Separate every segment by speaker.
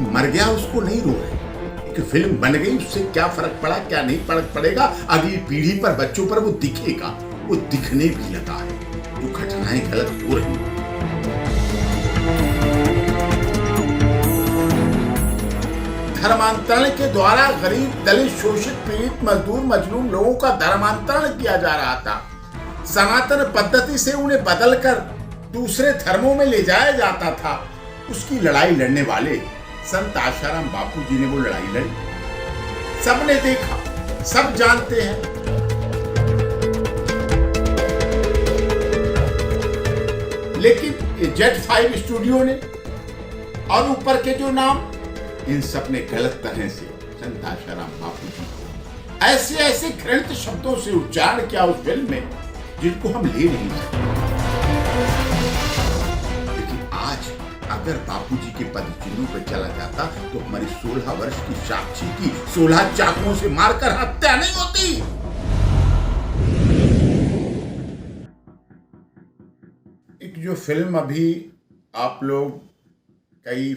Speaker 1: मर गया उसको नहीं रो रहे, एक फिल्म बन गई उससे क्या फर्क पड़ा, क्या नहीं फर्क पड़ेगा, अगली पीढ़ी पर, बच्चों पर वो दिखेगा, वो दिखने भी लगा है। जो घटनाएं गलत हो रही हैं, धर्मांतरण के द्वारा गरीब, दलित, शोषित, पीड़ित, मजदूर, मजलूम लोगों का धर्मांतरण किया जा रहा था। सनातन पद्धति से उन्हें बदलकर दूसरे धर्मों में ले जाया जाता था। उसकी लड़ाई लड़ने वाले संत आशाराम बापू जी ने वो लड़ाई लड़ी। सबने देखा, सब जानते हैं। लेकिन Z5 स्टूडियो ने और ऊपर के जो नाम, इन सब ने गलत तरह से संत आशाराम बापू जी को ऐसे ऐसे घृणित शब्दों से उच्चारण किया उस फिल्म में, जिनको हम ले नहीं सकते। लेकिन आज अगर बापूजी के पद चिन्हों पर चला जाता तो हमारी 16 वर्ष की साक्षी की 16 चाकुओं से मारकर हत्या नहीं होती। एक जो फिल्म अभी आप लोग कई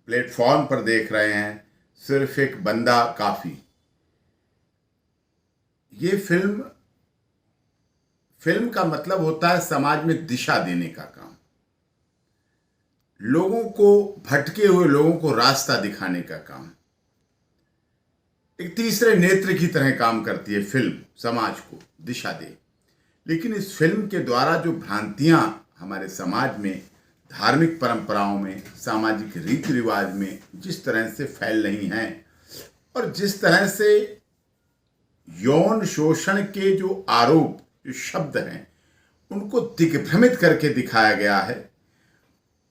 Speaker 1: प्लेटफॉर्म पर देख रहे हैं, सिर्फ एक बंदा काफी, ये फिल्म का मतलब होता है समाज में दिशा देने का काम, लोगों को, भटके हुए लोगों को रास्ता दिखाने का काम। एक तीसरे नेत्र की तरह काम करती है फिल्म, समाज को दिशा दे। लेकिन इस फिल्म के द्वारा जो भ्रांतियां हमारे समाज में, धार्मिक परंपराओं में, सामाजिक रीति रिवाज में जिस तरह से फैल रही हैं, और जिस तरह से यौन शोषण के जो आरोप, जो शब्द हैं, उनको दिग्भ्रमित करके दिखाया गया है।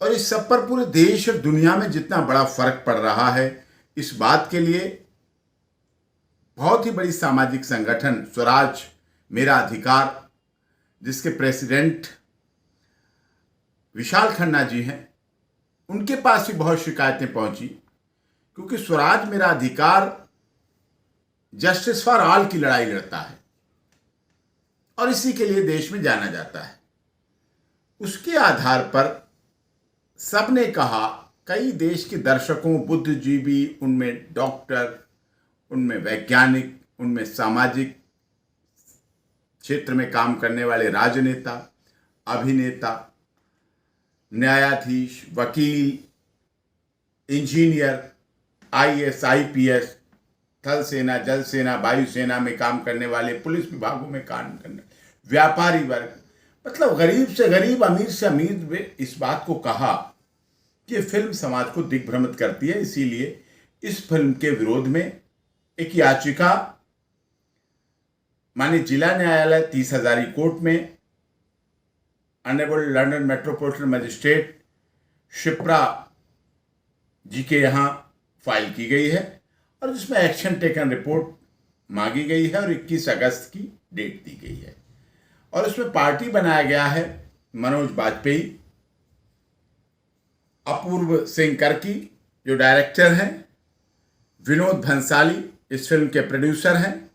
Speaker 1: और इस सब पर पूरे देश और दुनिया में जितना बड़ा फर्क पड़ रहा है, इस बात के लिए बहुत ही बड़ी सामाजिक संगठन स्वराज मेरा अधिकार, जिसके प्रेसिडेंट विशाल खन्ना जी हैं, उनके पास भी बहुत शिकायतें पहुंची, क्योंकि स्वराज मेरा अधिकार जस्टिस फॉर ऑल की लड़ाई लड़ता है और इसी के लिए देश में जाना जाता है। उसके आधार पर सबने कहा, कई देश के दर्शकों, बुद्धिजीवी, उनमें डॉक्टर, उनमें वैज्ञानिक, उनमें सामाजिक क्षेत्र में काम करने वाले राजनेता, अभिनेता, न्यायाधीश, वकील, इंजीनियर, IAS, IPS, थल सेना, जल सेना, वायुसेना में काम करने वाले, पुलिस विभागों में काम करने, व्यापारी वर्ग, मतलब गरीब से गरीब, अमीर से अमीर, वे इस बात को कहा कि फिल्म समाज को दिग्भ्रमित करती है। इसीलिए इस फिल्म के विरोध में एक याचिका माननीय जिला न्यायालय 30 हजारी कोर्ट में honourable London metropolitan magistrate Shipra ji के यहाँ फाइल की गई है, और जिसमें एक्शन टेकन रिपोर्ट मांगी गई है और 21 अगस्त की डेट दी गई है। और उसमें पार्टी बनाया गया है मनोज बाजपेयी, अपूर्व सिंह कर्की जो डायरेक्टर हैं, विनोद भंसाली इस फिल्म के प्रोड्यूसर हैं,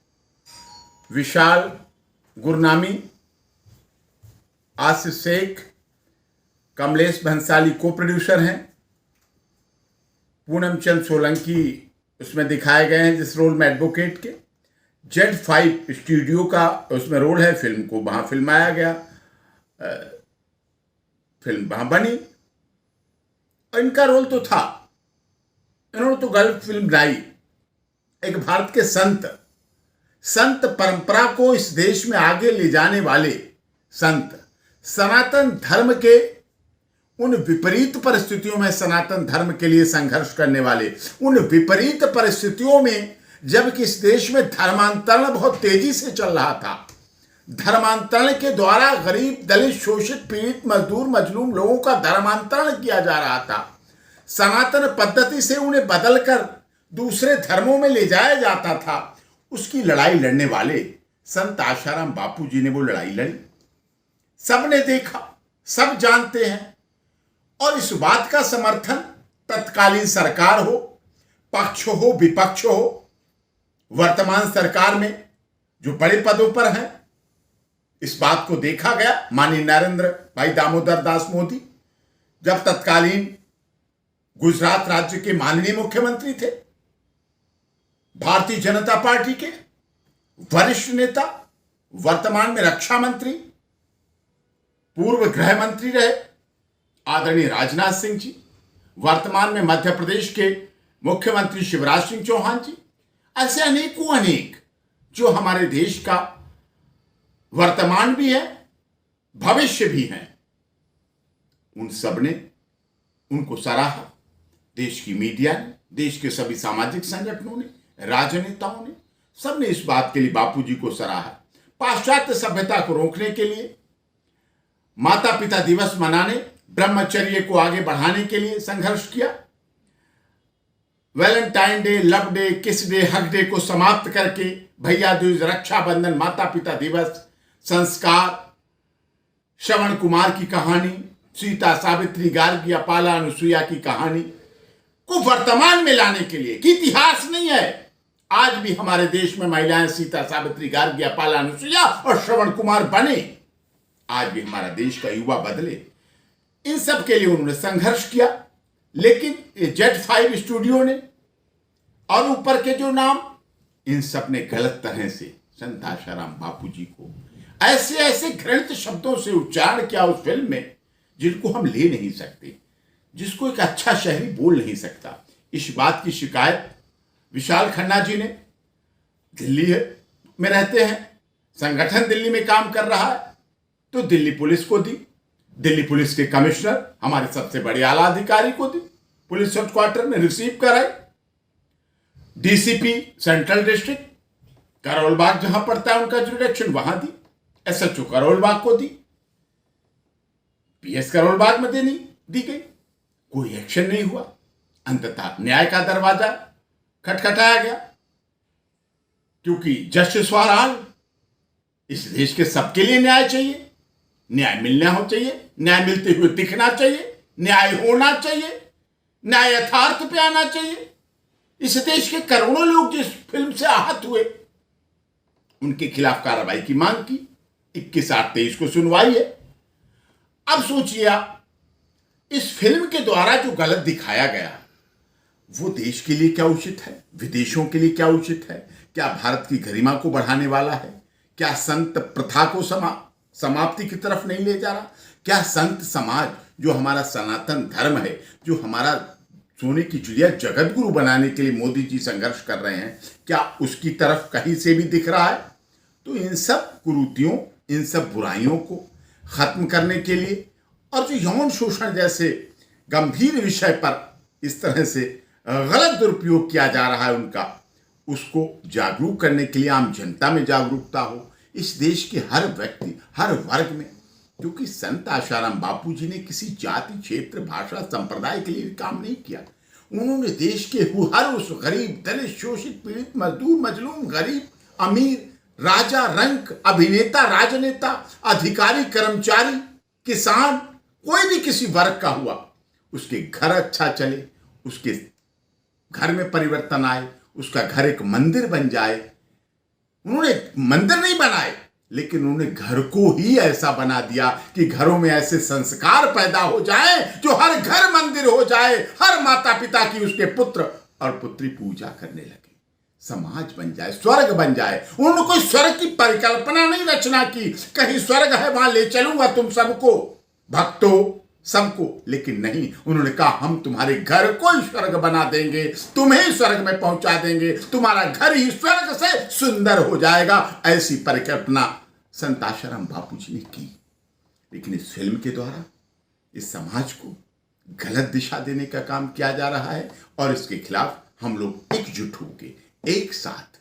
Speaker 1: विशाल गुरनामी, आसिफ शेख, कमलेश भंसाली को प्रोड्यूसर हैं, पूनम चंद सोलंकी उसमें दिखाए गए हैं जिस रोल में एडवोकेट के। Z5 स्टूडियो का उसमें रोल है, फिल्म को वहाँ फिल्माया गया, फिल्म वहाँ बनी, और इनका रोल तो था, इन्होंने तो गलत फिल्म बनाई। एक भारत के संत परंपरा को इस देश में आगे ले जाने वाले संत, सनातन धर्म के उन विपरीत परिस्थितियों में सनातन धर्म के लिए संघर्ष करने वाले, उन विपरीत परिस्थितियों में जबकि इस देश में धर्मांतरण बहुत तेजी से चल रहा था, धर्मांतरण के द्वारा गरीब, दलित, शोषित, पीड़ित, मजदूर, मजलूम लोगों का धर्मांतरण किया जा रहा था। सनातन पद्धति से उन्हें बदलकर दूसरे धर्मों में ले जाया जाता था। उसकी लड़ाई लड़ने वाले संत आशाराम बापू जी ने वो लड़ाई लड़ी। सबने देखा, सब जानते हैं। और इस बात का समर्थन तत्कालीन सरकार हो, पक्ष हो, विपक्ष हो, वर्तमान सरकार में जो बड़े पदों पर हैं, इस बात को देखा गया। माननीय नरेंद्र भाई दामोदर दास मोदी जब तत्कालीन गुजरात राज्य के माननीय मुख्यमंत्री थे, भारतीय जनता पार्टी के वरिष्ठ नेता, वर्तमान में रक्षा मंत्री, पूर्व गृह मंत्री रहे आदरणीय राजनाथ सिंह जी, वर्तमान में मध्य प्रदेश के मुख्यमंत्री शिवराज सिंह चौहान जी, ऐसे अनेकों अनेक जो हमारे देश का वर्तमान भी है, भविष्य भी है। उन सब ने उनको सराहा। देश की मीडिया ने, देश के सभी सामाजिक संगठनों ने, राजनेताओं ने, सबने इस बात के लिए बापूजी को सराहा। पाश्चात्य सभ्यता को रोकने के लिए, माता पिता दिवस मनाने, ब्रह्मचर्य को आगे बढ़ाने के लिए संघर्ष किया। वैलेंटाइन डे, लव डे, किस डे, हक डे को समाप्त करके भैया दूज, रक्षाबंधन, माता पिता दिवस, संस्कार, श्रवण कुमार की कहानी, सीता, सावित्री, गार्गी, अपाला, अनुसुईया की कहानी को वर्तमान में लाने के लिए, कि इतिहास नहीं है, आज भी हमारे देश में महिलाएं सीता, सावित्री, गार्गी, अपाला, अनुसुईया और श्रवण कुमार बने। आज भी हमारा देश का युवा बदले। इन सब के लिए उन्होंने संघर्ष किया। लेकिन Z5 स्टूडियो ने और ऊपर के जो नाम, इन सब ने गलत तरह से संत आशाराम बापूजी को ऐसे ऐसे घृणित शब्दों से उच्चारण किया उस फिल्म में, जिनको हम ले नहीं सकते, जिसको एक अच्छा शहरी बोल नहीं सकता। इस बात की शिकायत विशाल खन्ना जी ने, दिल्ली में रहते हैं, संगठन दिल्ली में काम कर रहा है, तो दिल्ली पुलिस को दी। दिल्ली पुलिस के कमिश्नर, हमारे सबसे बड़े आला अधिकारी को दी, पुलिस हेडक्वार्टर में रिसीव कराई। DCP central district Karol Bagh जहां पड़ता है उनका जुरिडिक्शन, वहां दी। एसएचओ करोल बाग को दी, पीएस करोल बाग में दी गई। कोई एक्शन नहीं हुआ। अंततः न्याय का दरवाजा खटखटाया गया, क्योंकि जस्टिस फॉर ऑल, इस देश के सबके लिए न्याय चाहिए, न्याय मिलना हो चाहिए, न्याय मिलते हुए दिखना चाहिए, न्याय होना चाहिए, न्याय यथार्थ पे आना चाहिए। इस देश के करोड़ों लोग जिस फिल्म से आहत हुए, उनके खिलाफ कार्रवाई की मांग की। 21/8 को सुनवाई है। अब सोचिए आप, इस फिल्म के द्वारा जो गलत दिखाया गया वो देश के लिए क्या उचित है, विदेशों के लिए क्या उचित है? क्या भारत की गरिमा को बढ़ाने वाला है? क्या संत प्रथा को समाप्ति की तरफ नहीं ले जा रहा? क्या संत समाज, जो हमारा सनातन धर्म है, जो हमारा सोने की चिड़िया जगत गुरु बनाने के लिए मोदी जी संघर्ष कर रहे हैं, क्या उसकी तरफ कहीं से भी दिख रहा है? तो इन सब कुरीतियों, इन सब बुराइयों को खत्म करने के लिए, और जो यौन शोषण जैसे गंभीर विषय पर इस तरह से गलत दुरुपयोग किया जा रहा है उनका, उसको जागरूक करने के लिए, आम जनता में जागरूकता हो, इस देश के हर व्यक्ति, हर वर्ग में। क्योंकि संत आशाराम बापूजी ने किसी जाति, क्षेत्र, भाषा, संप्रदाय के लिए काम नहीं किया। उन्होंने देश के हर उस गरीब, दलित, शोषित, पीड़ित, मजदूर, मजलूम, गरीब, अमीर, राजा, रंक, अभिनेता, राजनेता, अधिकारी, कर्मचारी, किसान, कोई भी किसी वर्ग का हुआ, उसके घर अच्छा चले, उसके घर में परिवर्तन आए, उसका घर एक मंदिर बन जाए। उन्होंने मंदिर नहीं बनाए, लेकिन उन्होंने घर को ही ऐसा बना दिया कि घरों में ऐसे संस्कार पैदा हो जाए जो हर घर मंदिर हो जाए, हर माता पिता की उसके पुत्र और पुत्री पूजा करने लगे, समाज बन जाए, स्वर्ग बन जाए। उन्होंने कोई स्वर्ग की परिकल्पना नहीं रचना की, कहीं स्वर्ग है वहां ले चलूंगा तुम सबको, भक्तों सबको, लेकिन नहीं, उन्होंने कहा हम तुम्हारे घर को ही स्वर्ग बना देंगे, तुम्हें स्वर्ग में पहुंचा देंगे, तुम्हारा घर ही स्वर्ग से सुंदर हो जाएगा। ऐसी परिकल्पना संत आशाराम बापूजी ने की। लेकिन इस फिल्म के द्वारा इस समाज को गलत दिशा देने का काम किया जा रहा है, और इसके खिलाफ हम लोग एकजुट होके एक साथ,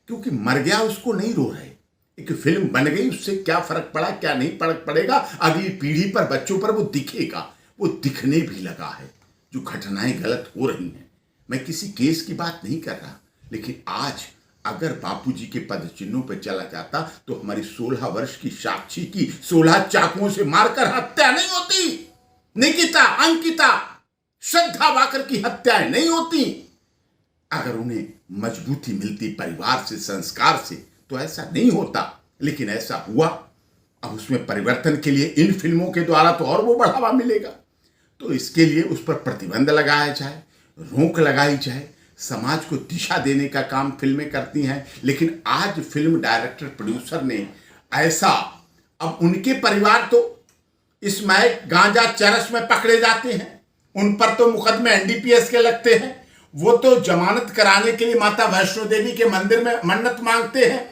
Speaker 1: क्योंकि मर गया उसको नहीं रो रहे, एक फिल्म बन गई, उससे क्या फर्क पड़ा, क्या नहीं फर्क पड़ेगा, अगली पीढ़ी पर, बच्चों पर वो दिखेगा, वो दिखने भी लगा है। जो घटनाएं गलत हो रही हैं, मैं किसी केस की बात नहीं कर रहा, लेकिन आज अगर बापूजी के पद चिन्हों पर चला जाता तो हमारी 16 वर्ष की साक्षी की 16 चाकुओं से मारकर हत्या नहीं होती, निकिता, अंकिता, श्रद्धा वाकर की हत्याएं नहीं होती। अगर उन्हें मजबूती मिलती परिवार से, संस्कार से, तो ऐसा नहीं होता। लेकिन ऐसा हुआ। अब उसमें परिवर्तन के लिए इन फिल्मों के द्वारा तो और वो बढ़ावा मिलेगा। तो इसके लिए उस पर प्रतिबंध लगाया जाए, रोक लगाई जाए। समाज को दिशा देने का काम फिल्में करती हैं, लेकिन आज फिल्म डायरेक्टर प्रोड्यूसर ने ऐसा, अब उनके परिवार तो इसमें गांजा चरस में पकड़े जाते हैं, उन पर तो मुकदमे एनडीपीएस के लगते हैं। वो तो जमानत कराने के लिए माता वैष्णो देवी के मंदिर में मन्नत मांगते हैं,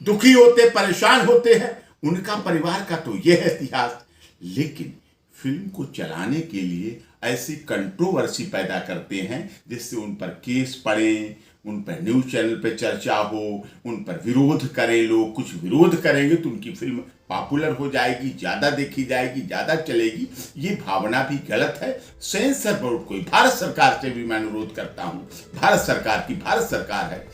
Speaker 1: दुखी होते, परेशान होते हैं। उनका परिवार का तो यह है इतिहास। लेकिन फिल्म को चलाने के लिए ऐसी कंट्रोवर्सी पैदा करते हैं जिससे उन पर केस पड़े, उन पर न्यूज चैनल पे चर्चा हो, उन पर विरोध करें लोग। कुछ विरोध करेंगे तो उनकी फिल्म पॉपुलर हो जाएगी, ज़्यादा देखी जाएगी, ज़्यादा चलेगी। ये भावना भी गलत है। सेंसर बोर्ड को, भारत सरकार से भी मैं अनुरोध करता हूँ, भारत सरकार है,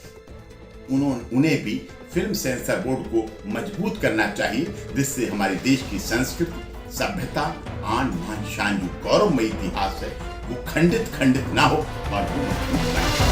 Speaker 1: उन्हें भी फिल्म सेंसर बोर्ड को मजबूत करना चाहिए, जिससे हमारे देश की संस्कृति, सभ्यता, आन मान शान, जो गौरवमयी इतिहास है, वो खंडित ना हो और वो मजबूत बने।